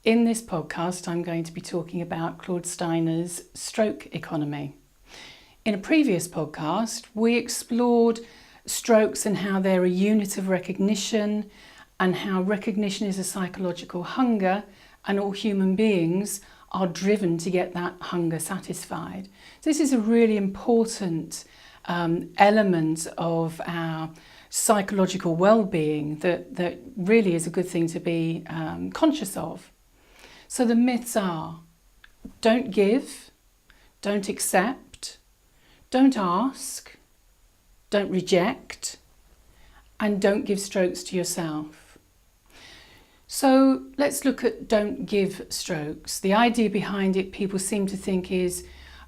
In this podcast, I'm going to be talking about Claude Steiner's stroke economy. In a previous podcast, we explored strokes and how they're a unit of recognition and how recognition is a psychological hunger and all human beings are driven to get that hunger satisfied. So this is a really important element of our psychological well-being that really is a good thing to be conscious of. So the myths are: don't give, don't accept, don't ask, don't reject, and don't give strokes to yourself. So let's look at don't give strokes. The idea behind it, people seem to think, is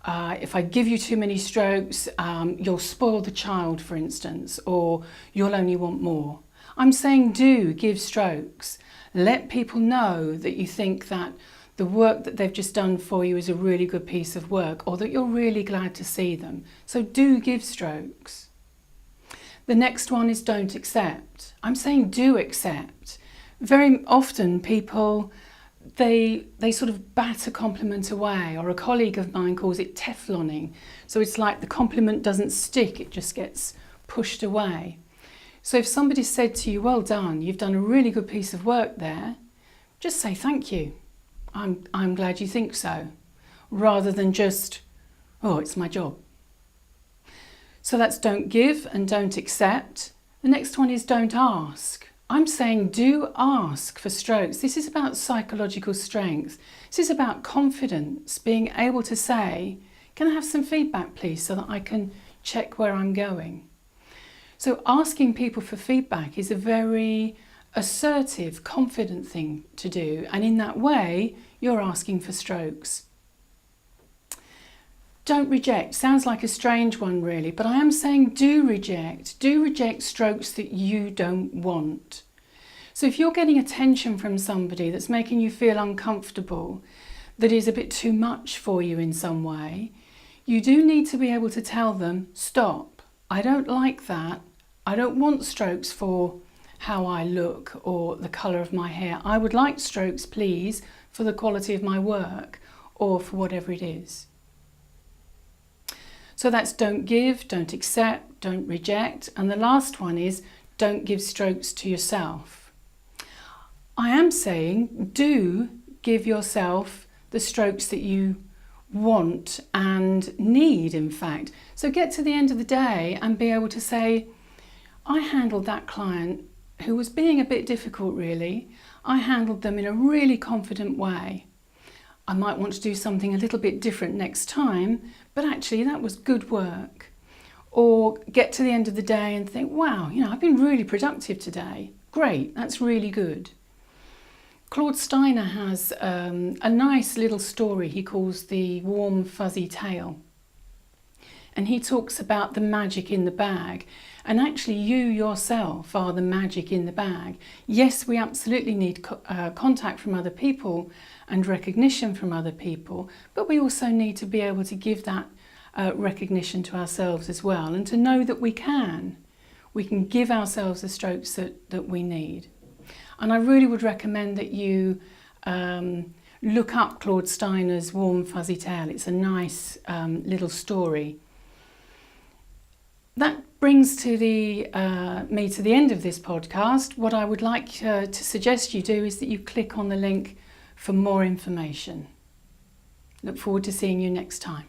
if I give you too many strokes, you'll spoil the child, for instance, or you'll only want more. I'm saying do give strokes. Let people know that you think that the work that they've just done for you is a really good piece of work, or that you're really glad to see them. So do give strokes. The next one is don't accept. I'm saying do accept. Very often people, they sort of bat a compliment away, or a colleague of mine calls it Tefloning. So it's like the compliment doesn't stick, it just gets pushed away. So if somebody said to you, well done, you've done a really good piece of work there, just say thank you. I'm glad you think so, rather than just, oh, it's my job. So that's don't give and don't accept. The next one is don't ask. I'm saying do ask for strokes. This is about psychological strength. This is about confidence, being able to say, can I have some feedback please, so that I can check where I'm going. So asking people for feedback is a very assertive, confident thing to do, and in that way you're asking for strokes. Don't reject sounds like a strange one really, but I am saying do reject strokes that you don't want. So if you're getting attention from somebody that's making you feel uncomfortable, that is a bit too much for you in some way, you do need to be able to tell them, stop, I don't like that. I don't want strokes for how I look or the colour of my hair. I would like strokes, please, for the quality of my work or for whatever it is. So that's don't give, don't accept, don't reject. And the last one is don't give strokes to yourself. I am saying do give yourself the strokes that you want and need, in fact. So get to the end of the day and be able to say, I handled that client who was being a bit difficult really. I handled them in a really confident way. I might want to do something a little bit different next time, but actually that was good work. Or get to the end of the day and think, wow, I've been really productive today. Great, that's really good. Claude Steiner has a nice little story he calls the warm fuzzy tale. And he talks about the magic in the bag. And actually you yourself are the magic in the bag. Yes, we absolutely need contact from other people and recognition from other people, but we also need to be able to give that recognition to ourselves as well, and to know that we can give ourselves the strokes that we need. And I really would recommend that you look up Claude Steiner's Warm Fuzzy Tale. It's a nice little story. That brings to me to the end of this podcast. What I would like to suggest you do is that you click on the link for more information. Look forward to seeing you next time.